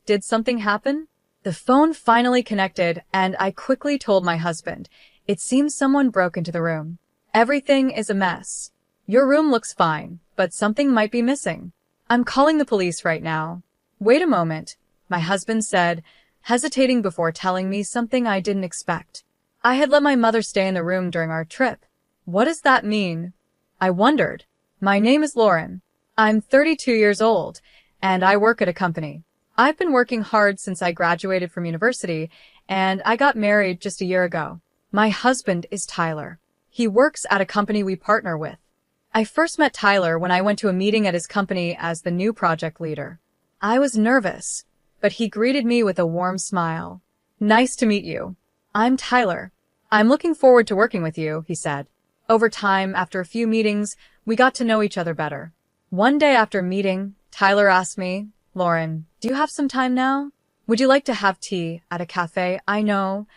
Did something happen? The phone finally connected, and I quickly told my husband. It seems someone broke into the room. Everything is a mess. Your room looks fine, but something might be missing. I'm calling the police right now. Wait a moment, my husband said, hesitating before telling me something I didn't expect. I had let my mother stay in the room during our trip. What does that mean? I wondered. My name is Lauren. I'm 32 years old, and I work at a company. I've been working hard since I graduated from university, and I got married just a year ago. My husband is Tyler. He works at a company we partner with. I first met Tyler when I went to a meeting at his company as the new project leader. I was nervous, but he greeted me with a warm smile. Nice to meet you. I'm Tyler. I'm looking forward to working with you, he said. Over time, after a few meetings, we got to know each other better. One day after meeting, Tyler asked me, Lauren, do you have some time now? Would you like to have tea at a cafe? I know.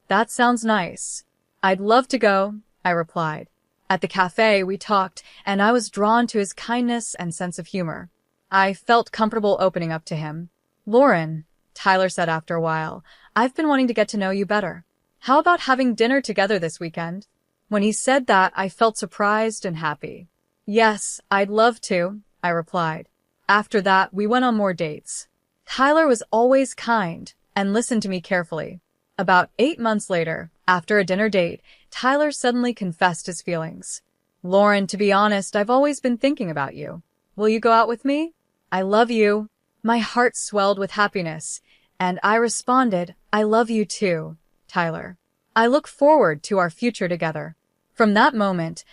That sounds nice. I'd love to go, I replied. At the cafe, we talked, and I was drawn to his kindness and sense of humor. I felt comfortable opening up to him. Lauren, Tyler said after a while, I've been wanting to get to know you better. How about having dinner together this weekend? When he said that, I felt surprised and happy. Yes, I'd love to, I replied. After that, we went on more dates. Tyler was always kind and listened to me carefully. About 8 months later, after a dinner date, Tyler suddenly confessed his feelings. Lauren, to be honest, I've always been thinking about you. Will you go out with me? I love you. My heart swelled with happiness, and I responded, I love you too, Tyler. I look forward to our future together. From that moment,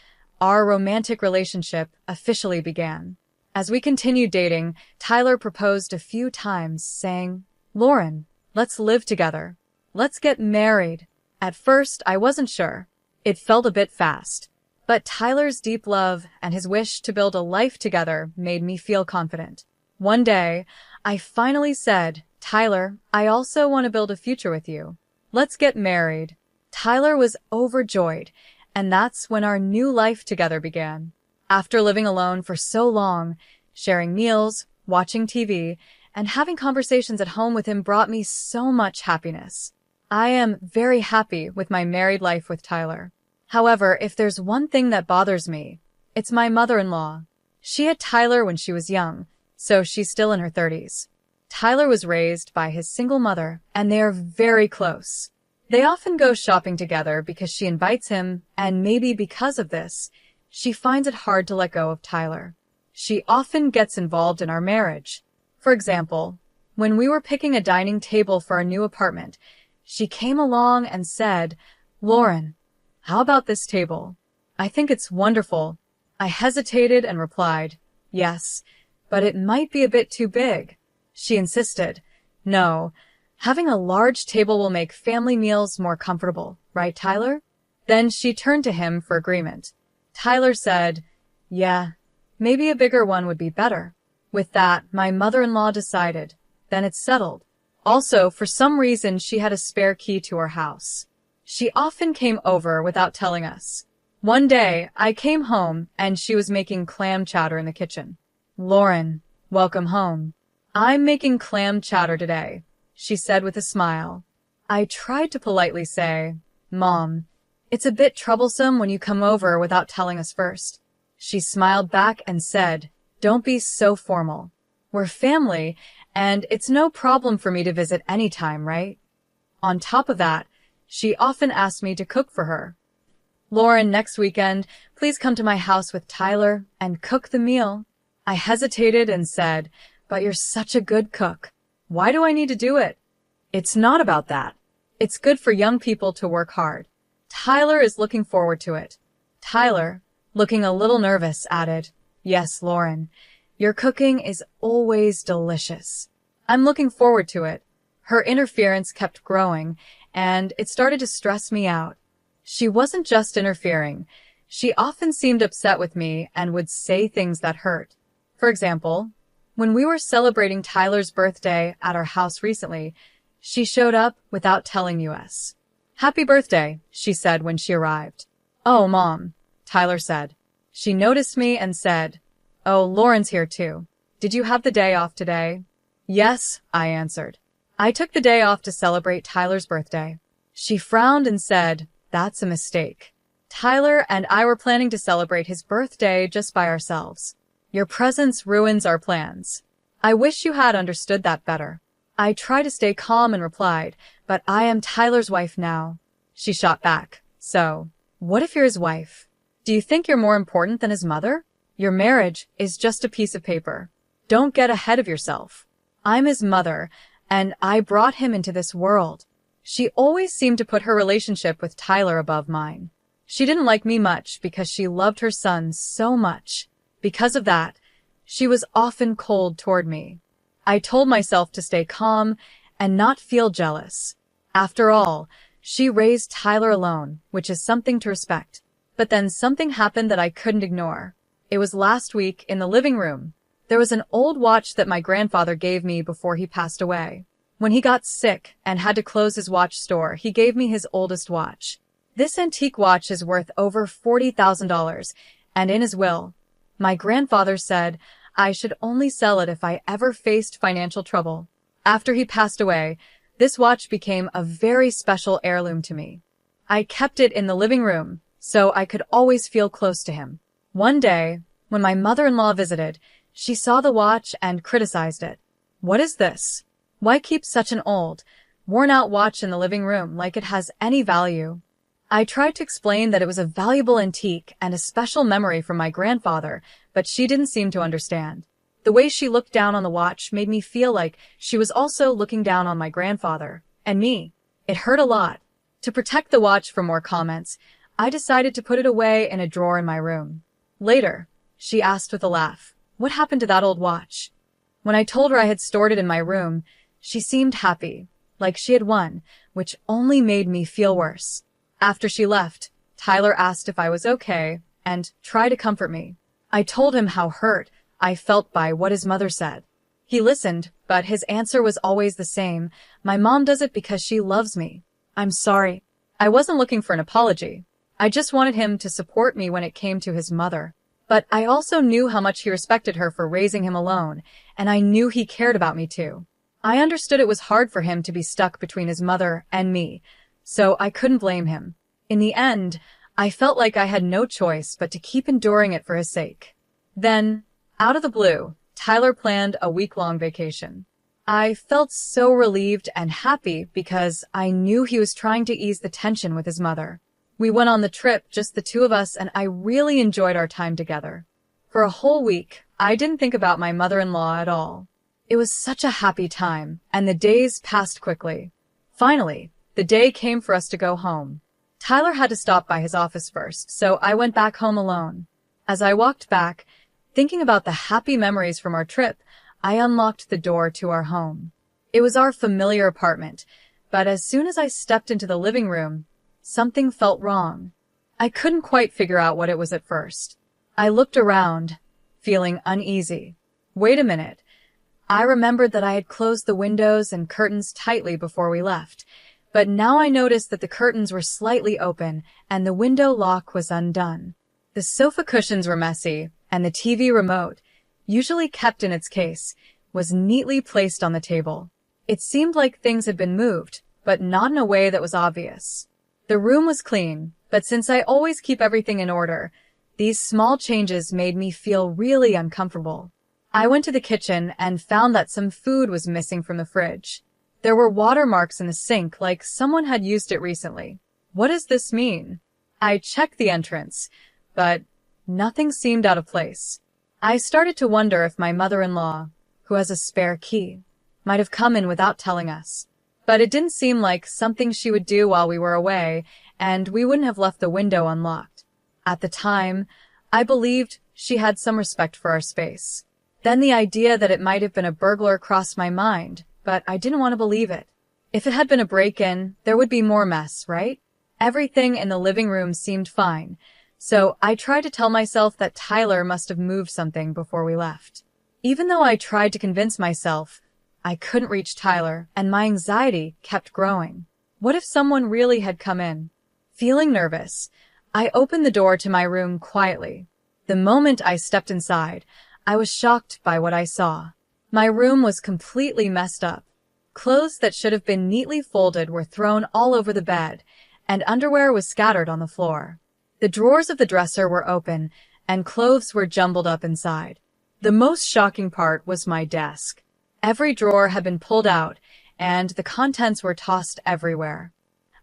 our romantic relationship officially began. As we continued dating, Tyler proposed a few times, saying, Lauren, let's live together. Let's get married. At first, I wasn't sure. It felt a bit fast. But Tyler's deep love and his wish to build a life together made me feel confident. One day, I finally said, Tyler, I also want to build a future with you. Let's get married. Tyler was overjoyed, and that's when our new life together began. After living alone for so long, sharing meals, watching TV, and having conversations at home with him brought me so much happiness. I am very happy with my married life with Tyler. However, if there's one thing that bothers me, it's my mother-in-law. She had Tyler when she was young, so she's still in her 30s. Tyler was raised by his single mother, and they are very close. They often go shopping together because she invites him, and maybe because of this, she finds it hard to let go of Tyler. She often gets involved in our marriage. For example, when we were picking a dining table for our new apartment, she came along and said, Lauren, how about this table? I think it's wonderful. I hesitated and replied, yes, but it might be a bit too big. She insisted, no, having a large table will make family meals more comfortable, right, Tyler? Then she turned to him for agreement. Tyler said, yeah, maybe a bigger one would be better. With that, my mother-in-law decided. Then it's settled. Also, for some reason, she had a spare key to our house. She often came over without telling us. One day, I came home and she was making clam chowder in the kitchen. Lauren, welcome home. I'm making clam chowder today, she said with a smile. I tried to politely say, Mom, it's a bit troublesome when you come over without telling us first. She smiled back and said, don't be so formal. We're family, and it's no problem for me to visit anytime, right? On top of that, she often asked me to cook for her. Lauren, next weekend, please come to my house with Tyler and cook the meal. I hesitated and said, but you're such a good cook. Why do I need to do it? It's not about that. It's good for young people to work hard. Tyler is looking forward to it. Tyler, looking a little nervous, added, yes, Lauren, your cooking is always delicious. I'm looking forward to it. Her interference kept growing, and it started to stress me out. She wasn't just interfering. She often seemed upset with me and would say things that hurt. For example, when we were celebrating Tyler's birthday at our house recently, she showed up without telling us. Happy birthday, she said when she arrived. Oh, Mom, Tyler said. She noticed me and said, oh, Lauren's here too. Did you have the day off today? Yes, I answered. I took the day off to celebrate Tyler's birthday. She frowned and said, "That's a mistake. Tyler and I were planning to celebrate his birthday just by ourselves. Your presence ruins our plans. I wish you had understood that better." I tried to stay calm and replied, "But I am Tyler's wife now." She shot back, "So, what if you're his wife? Do you think you're more important than his mother? Your marriage is just a piece of paper. Don't get ahead of yourself. I'm his mother, and I brought him into this world." She always seemed to put her relationship with Tyler above mine. She didn't like me much because she loved her son so much. Because of that, she was often cold toward me. I told myself to stay calm and not feel jealous. After all, she raised Tyler alone, which is something to respect. But then something happened that I couldn't ignore. It was last week in the living room. There was an old watch that my grandfather gave me before he passed away. When he got sick and had to close his watch store, he gave me his oldest watch. This antique watch is worth over $40,000, and in his will, my grandfather said I should only sell it if I ever faced financial trouble. After he passed away, this watch became a very special heirloom to me. I kept it in the living room so I could always feel close to him. One day, when my mother-in-law visited, she saw the watch and criticized it. "What is this? Why keep such an old, worn-out watch in the living room like it has any value?" I tried to explain that it was a valuable antique and a special memory from my grandfather, but she didn't seem to understand. The way she looked down on the watch made me feel like she was also looking down on my grandfather and me. It hurt a lot. To protect the watch from more comments, I decided to put it away in a drawer in my room. Later, she asked with a laugh, "What happened to that old watch?" When I told her I had stored it in my room, she seemed happy, like she had won, which only made me feel worse. After she left, Tyler asked if I was okay and tried to comfort me. I told him how hurt I felt by what his mother said. He listened, but his answer was always the same. "My mom does it because she loves me. I'm sorry." I wasn't looking for an apology. I just wanted him to support me when it came to his mother. But I also knew how much he respected her for raising him alone, and I knew he cared about me too. I understood it was hard for him to be stuck between his mother and me, so I couldn't blame him. In the end, I felt like I had no choice but to keep enduring it for his sake. Then, out of the blue, Tyler planned a week-long vacation. I felt so relieved and happy because I knew he was trying to ease the tension with his mother. We went on the trip, just the two of us, and I really enjoyed our time together. For a whole week, I didn't think about my mother-in-law at all. It was such a happy time, and the days passed quickly. Finally, the day came for us to go home. Tyler had to stop by his office first, so I went back home alone. As I walked back, thinking about the happy memories from our trip, I unlocked the door to our home. It was our familiar apartment, but as soon as I stepped into the living room, something felt wrong. I couldn't quite figure out what it was at first. I looked around, feeling uneasy. Wait a minute. I remembered that I had closed the windows and curtains tightly before we left, but now I noticed that the curtains were slightly open and the window lock was undone. The sofa cushions were messy, and the TV remote, usually kept in its case, was neatly placed on the table. It seemed like things had been moved, but not in a way that was obvious. The room was clean, but since I always keep everything in order, these small changes made me feel really uncomfortable. I went to the kitchen and found that some food was missing from the fridge. There were watermarks in the sink, like someone had used it recently. What does this mean? I checked the entrance, but nothing seemed out of place. I started to wonder if my mother-in-law, who has a spare key, might have come in without telling us. But it didn't seem like something she would do while we were away, and we wouldn't have left the window unlocked. At the time, I believed she had some respect for our space. Then the idea that it might have been a burglar crossed my mind, but I didn't want to believe it. If it had been a break-in, there would be more mess, right? Everything in the living room seemed fine, so I tried to tell myself that Tyler must have moved something before we left. Even though I tried to convince myself, I couldn't reach Tyler, and my anxiety kept growing. What if someone really had come in? Feeling nervous, I opened the door to my room quietly. The moment I stepped inside, I was shocked by what I saw. My room was completely messed up. Clothes that should have been neatly folded were thrown all over the bed, and underwear was scattered on the floor. The drawers of the dresser were open, and clothes were jumbled up inside. The most shocking part was my desk. Every drawer had been pulled out, and the contents were tossed everywhere.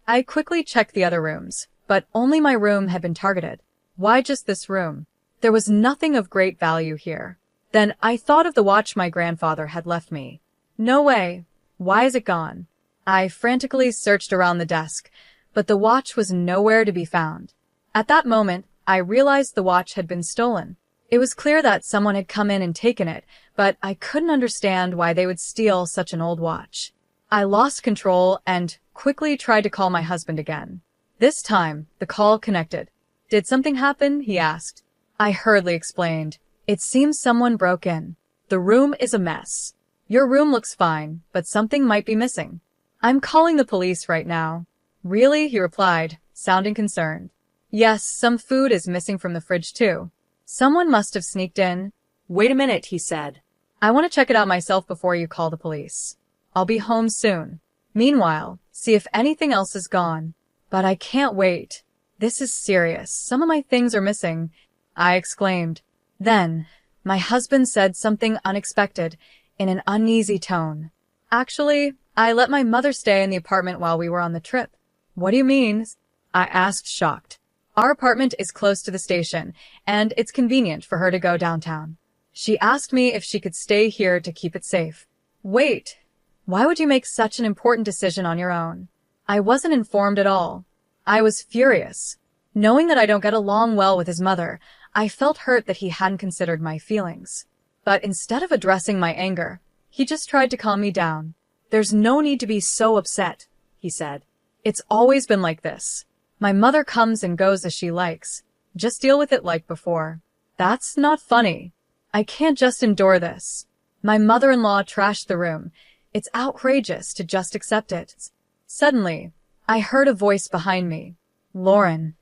I quickly checked the other rooms, but only my room had been targeted. Why just this room? There was nothing of great value here. Then I thought of the watch my grandfather had left me. No way. Why is it gone? I frantically searched around the desk, but the watch was nowhere to be found. At that moment, I realized the watch had been stolen. It was clear that someone had come in and taken it, but I couldn't understand why they would steal such an old watch. I lost control and quickly tried to call my husband again. This time, the call connected. "Did something happen?" he asked. I hurriedly explained. "It seems someone broke in. The room is a mess. Your room looks fine, but something might be missing. I'm calling the police right now." "Really?" he replied, sounding concerned. "Yes, some food is missing from the fridge too. Someone must have sneaked in." "Wait a minute," he said. "I want to check it out myself before you call the police. I'll be home soon. Meanwhile, see if anything else is gone." "But I can't wait. This is serious. Some of my things are missing," I exclaimed. Then, my husband said something unexpected in an uneasy tone. "Actually, I let my mother stay in the apartment while we were on the trip." "What do you mean?" I asked, shocked. "Our apartment is close to the station, and it's convenient for her to go downtown. She asked me if she could stay here to keep it safe." "Wait, why would you make such an important decision on your own?" I wasn't informed at all. I was furious. Knowing that I don't get along well with his mother, I felt hurt that he hadn't considered my feelings. But instead of addressing my anger, he just tried to calm me down. "There's no need to be so upset," he said. "It's always been like this. My mother comes and goes as she likes. Just deal with it like before." "That's not funny. I can't just endure this. My mother-in-law trashed the room. It's outrageous to just accept it." Suddenly, I heard a voice behind me. "Lauren,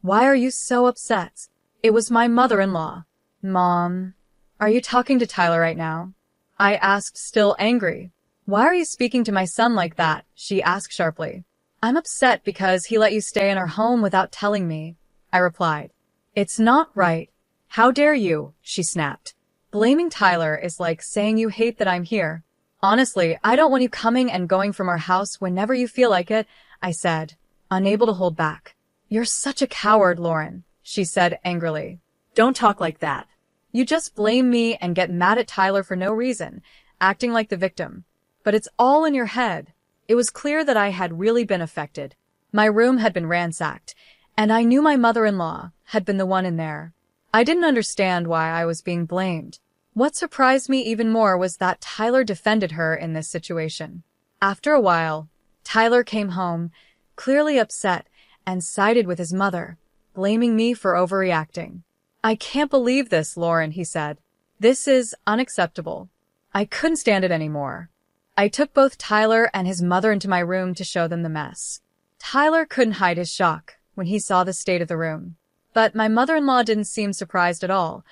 why are you so upset?" It was my mother-in-law. "Mom, are you talking to Tyler right now?" I asked, still angry. "Why are you speaking to my son like that?" she asked sharply. "I'm upset because he let you stay in our home without telling me," I replied. "It's not right. How dare you?" she snapped. "Blaming Tyler is like saying you hate that I'm here." "Honestly, I don't want you coming and going from our house whenever you feel like it," I said, unable to hold back. "You're such a coward, Lauren," she said angrily. "Don't talk like that. You just blame me and get mad at Tyler for no reason, acting like the victim. But it's all in your head." It was clear that I had really been affected. My room had been ransacked, and I knew my mother-in-law had been the one in there. I didn't understand why I was being blamed. What surprised me even more was that Tyler defended her in this situation. After a while, Tyler came home, clearly upset, and sided with his mother, blaming me for overreacting. "I can't believe this, Lauren," he said. "This is unacceptable." I couldn't stand it anymore. I took both Tyler and his mother into my room to show them the mess. Tyler couldn't hide his shock when he saw the state of the room. But my mother-in-law didn't seem surprised at all,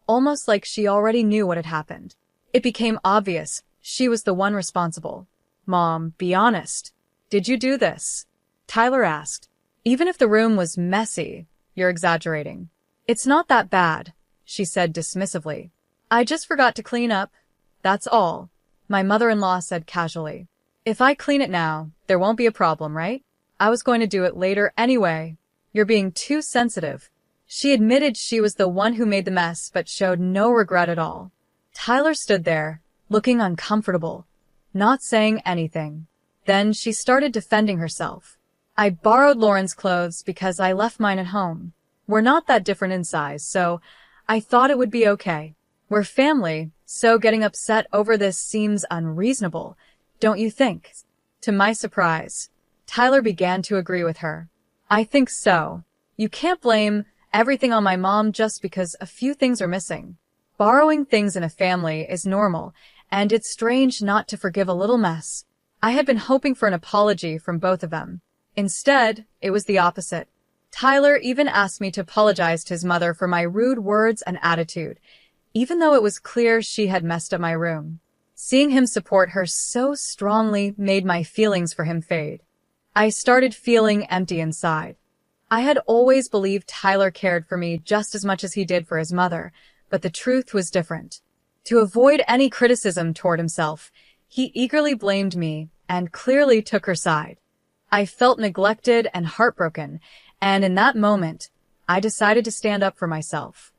almost like she already knew what had happened. It became obvious she was the one responsible. "Mom, be honest. Did you do this?" Tyler asked. "Even if the room was messy, you're exaggerating." "It's not that bad," she said dismissively. "I just forgot to clean up. That's all," my mother-in-law said casually. "If I clean it now, there won't be a problem, right? I was going to do it later anyway." "You're being too sensitive." She admitted she was the one who made the mess, but showed no regret at all. Tyler stood there, looking uncomfortable, not saying anything. Then she started defending herself. "I borrowed Lauren's clothes because I left mine at home. We're not that different in size, so I thought it would be okay. We're family, so getting upset over this seems unreasonable, don't you think?" To my surprise, Tyler began to agree with her. "I think so. You can't blame everything on my mom just because a few things are missing. Borrowing things in a family is normal, and it's strange not to forgive a little mess." I had been hoping for an apology from both of them. Instead, it was the opposite. Tyler even asked me to apologize to his mother for my rude words and attitude, even though it was clear she had messed up my room. Seeing him support her so strongly made my feelings for him fade. I started feeling empty inside. I had always believed Tyler cared for me just as much as he did for his mother, but the truth was different. To avoid any criticism toward himself, he eagerly blamed me and clearly took her side. I felt neglected and heartbroken, and in that moment, I decided to stand up for myself.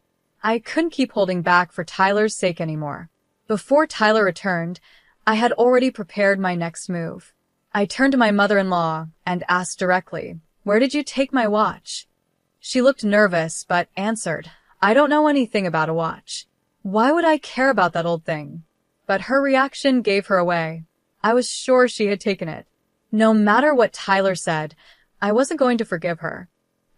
I couldn't keep holding back for Tyler's sake anymore. Before Tyler returned, I had already prepared my next move. I turned to my mother-in-law and asked directly, "Where did you take my watch?" She looked nervous but answered, "I don't know anything about a watch. Why would I care about that old thing?" But her reaction gave her away. I was sure she had taken it. No matter what Tyler said, I wasn't going to forgive her.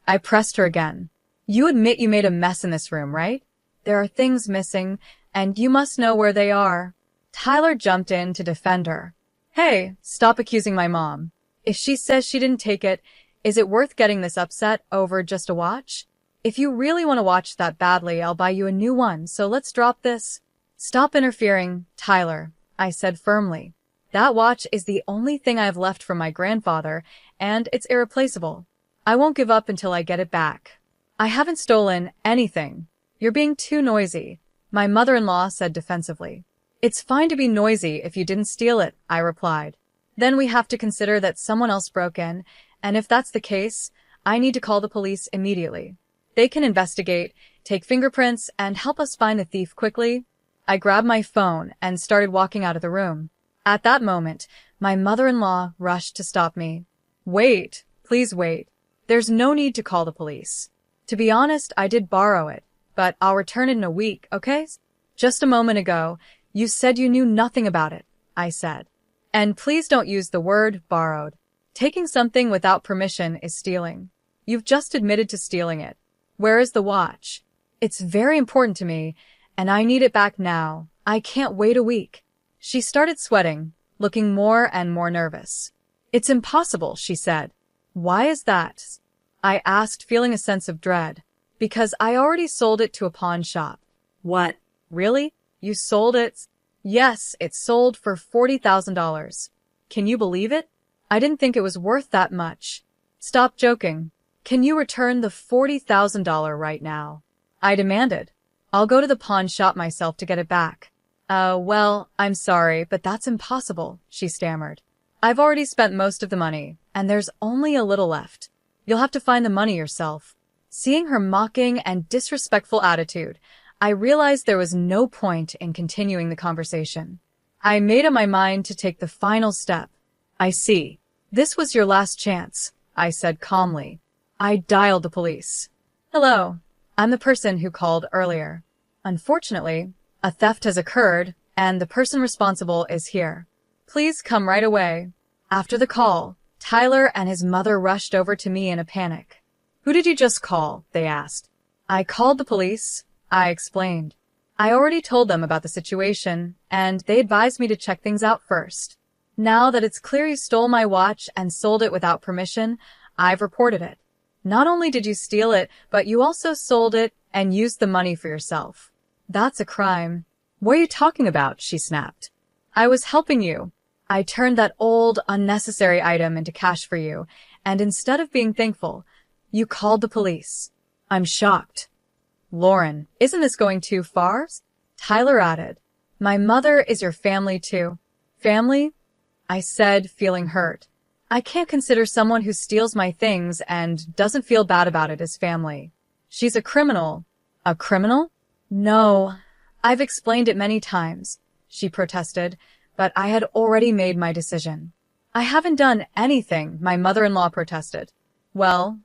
I pressed her again. "You admit you made a mess in this room, right? There are things missing, and you must know where they are." Tyler jumped in to defend her. "Hey, stop accusing my mom. If she says she didn't take it, is it worth getting this upset over just a watch? If you really want to watch that badly, I'll buy you a new one, so let's drop this." "Stop interfering, Tyler," I said firmly. "That watch is the only thing I have left from my grandfather, and it's irreplaceable. I won't give up until I get it back." "I haven't stolen anything. You're being too noisy," my mother-in-law said defensively. "It's fine to be noisy if you didn't steal it," I replied. "Then we have to consider that someone else broke in, and if that's the case, I need to call the police immediately. They can investigate, take fingerprints, and help us find the thief quickly." I grabbed my phone and started walking out of the room. At that moment, my mother-in-law rushed to stop me. "Wait, please wait. There's no need to call the police. To be honest, I did borrow it, but I'll return it in a week, okay? Just a moment ago, you said you knew nothing about it," I said. "And please don't use the word borrowed. Taking something without permission is stealing. You've just admitted to stealing it. Where is the watch? It's very important to me, and I need it back now. I can't wait a week." She started sweating, looking more and more nervous. "It's impossible," she said. "Why is that?" I asked, feeling a sense of dread. "Because I already sold it to a pawn shop." What? "Really? You sold it?" "Yes, it sold for $40,000. Can you believe it? I didn't think it was worth that much." "Stop joking. Can you return the $40,000 right now?" I demanded. "I'll go to the pawn shop myself to get it back." Well, I'm sorry, but that's impossible," she stammered. "I've already spent most of the money, and there's only a little left. You'll have to find the money yourself." Seeing her mocking and disrespectful attitude, I realized there was no point in continuing the conversation. I made up my mind to take the final step. "I see. This was your last chance," I said calmly. I dialed the police. "Hello. I'm the person who called earlier. Unfortunately, a theft has occurred, and the person responsible is here. Please come right away." After the call, Tyler and his mother rushed over to me in a panic. "Who did you just call?" they asked. "I called the police," I explained. "I already told them about the situation, and they advised me to check things out first. Now that it's clear you stole my watch and sold it without permission, I've reported it. Not only did you steal it, but you also sold it and used the money for yourself. That's a crime." "What are you talking about?" she snapped. "I was helping you. I turned that old, unnecessary item into cash for you, and instead of being thankful, you called the police." I'm shocked. "Lauren, isn't this going too far?" Tyler added. "My mother is your family too." "Family?" I said, feeling hurt. "I can't consider someone who steals my things and doesn't feel bad about it as family. She's a criminal." "A criminal?" "No, I've explained it many times," she protested, but I had already made my decision. "I haven't done anything," my mother-in-law protested. "Well,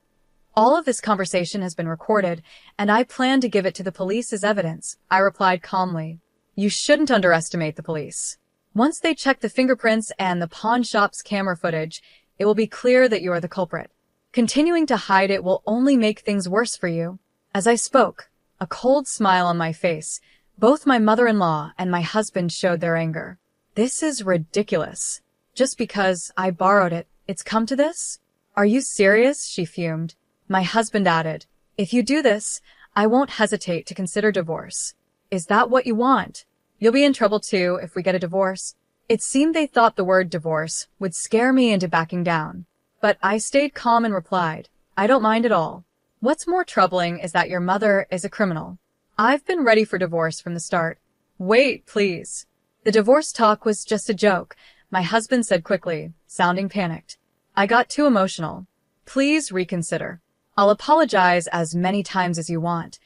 all of this conversation has been recorded, and I plan to give it to the police as evidence," I replied calmly. "You shouldn't underestimate the police. Once they check the fingerprints and the pawn shop's camera footage, it will be clear that you are the culprit. Continuing to hide it will only make things worse for you." As I spoke, a cold smile on my face, both my mother-in-law and my husband showed their anger. "This is ridiculous. Just because I borrowed it, it's come to this? Are you serious?" she fumed. My husband added, "If you do this, I won't hesitate to consider divorce." "Is that what you want?" You'll be in trouble too if we get a divorce. It seemed they thought the word divorce would scare me into backing down. But I stayed calm and replied, I don't mind at all. What's more troubling is that your mother is a criminal. I've been ready for divorce from the start. Wait, please. The divorce talk was just a joke, my husband said quickly, sounding panicked. I got too emotional. Please reconsider. I'll apologize as many times as you want.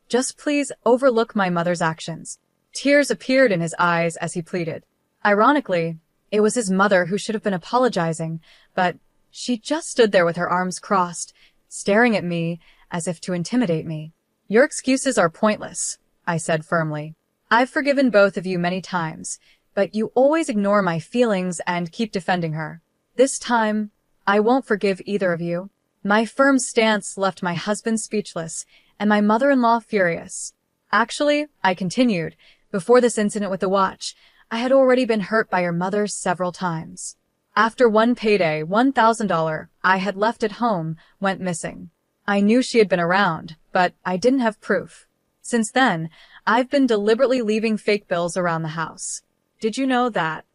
Just please overlook my mother's actions. Tears appeared in his eyes as he pleaded. Ironically, it was his mother who should have been apologizing, but she just stood there with her arms crossed, staring at me as if to intimidate me. Your excuses are pointless, I said firmly. I've forgiven both of you many times, but you always ignore my feelings and keep defending her. This time, I won't forgive either of you. My firm stance left my husband speechless and my mother-in-law furious. Actually, I continued, before this incident with the watch, I had already been hurt by your mother several times. After one payday, $1,000 I had left at home went missing. I knew she had been around, but I didn't have proof. Since then, I've been deliberately leaving fake bills around the house. Did you know that?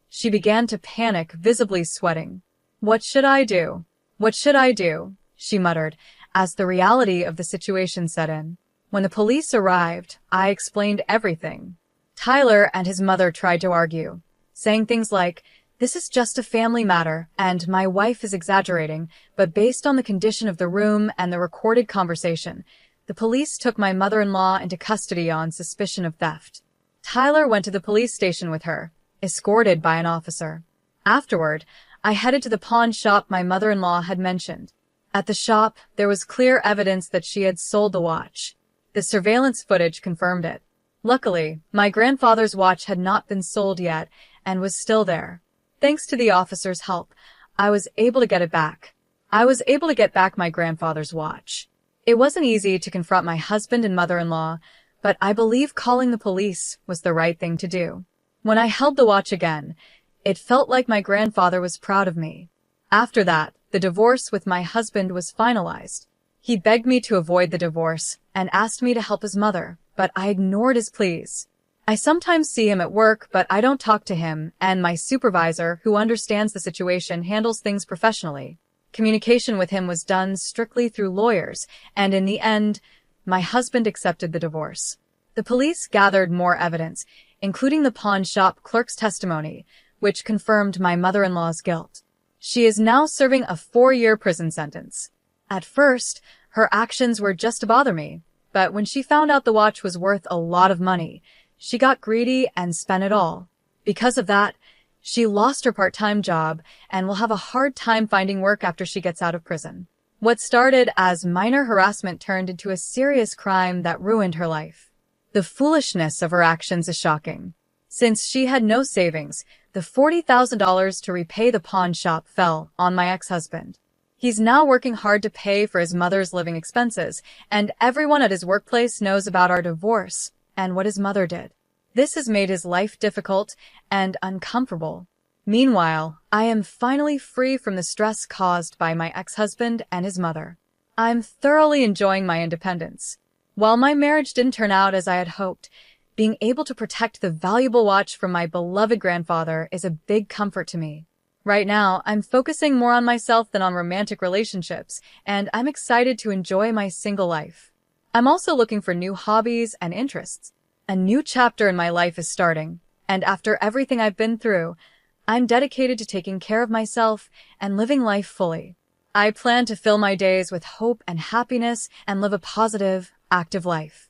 She began to panic, visibly sweating. What should I do? What should I do? She muttered, as the reality of the situation set in. When the police arrived, I explained everything. Tyler and his mother tried to argue, saying things like, this is just a family matter, and my wife is exaggerating, but based on the condition of the room and the recorded conversation, the police took my mother-in-law into custody on suspicion of theft. Tyler went to the police station with her, escorted by an officer. Afterward, I headed to the pawn shop my mother-in-law had mentioned. At the shop, there was clear evidence that she had sold the watch. The surveillance footage confirmed it. Luckily, my grandfather's watch had not been sold yet and was still there. Thanks to the officer's help, I was able to get it back. I was able to get back my grandfather's watch. It wasn't easy to confront my husband and mother-in-law, but I believe calling the police was the right thing to do. When I held the watch again, it felt like my grandfather was proud of me. After that, the divorce with my husband was finalized. He begged me to avoid the divorce and asked me to help his mother, but I ignored his pleas. I sometimes see him at work, but I don't talk to him, and my supervisor, who understands the situation, handles things professionally. Communication with him was done strictly through lawyers, and in the end, my husband accepted the divorce. The police gathered more evidence, including the pawn shop clerk's testimony, which confirmed my mother-in-law's guilt. She is now serving a 4-year prison sentence. At first, her actions were just to bother me, but when she found out the watch was worth a lot of money, she got greedy and spent it all. Because of that, she lost her part-time job and will have a hard time finding work after she gets out of prison. What started as minor harassment turned into a serious crime that ruined her life. The foolishness of her actions is shocking. Since she had no savings, the $40,000 to repay the pawn shop fell on my ex-husband. He's now working hard to pay for his mother's living expenses, and everyone at his workplace knows about our divorce and what his mother did. This has made his life difficult and uncomfortable. Meanwhile, I am finally free from the stress caused by my ex-husband and his mother. I'm thoroughly enjoying my independence. While my marriage didn't turn out as I had hoped, being able to protect the valuable watch from my beloved grandfather is a big comfort to me. Right now, I'm focusing more on myself than on romantic relationships, and I'm excited to enjoy my single life. I'm also looking for new hobbies and interests. A new chapter in my life is starting, and after everything I've been through, I'm dedicated to taking care of myself and living life fully. I plan to fill my days with hope and happiness and live a positive, active life.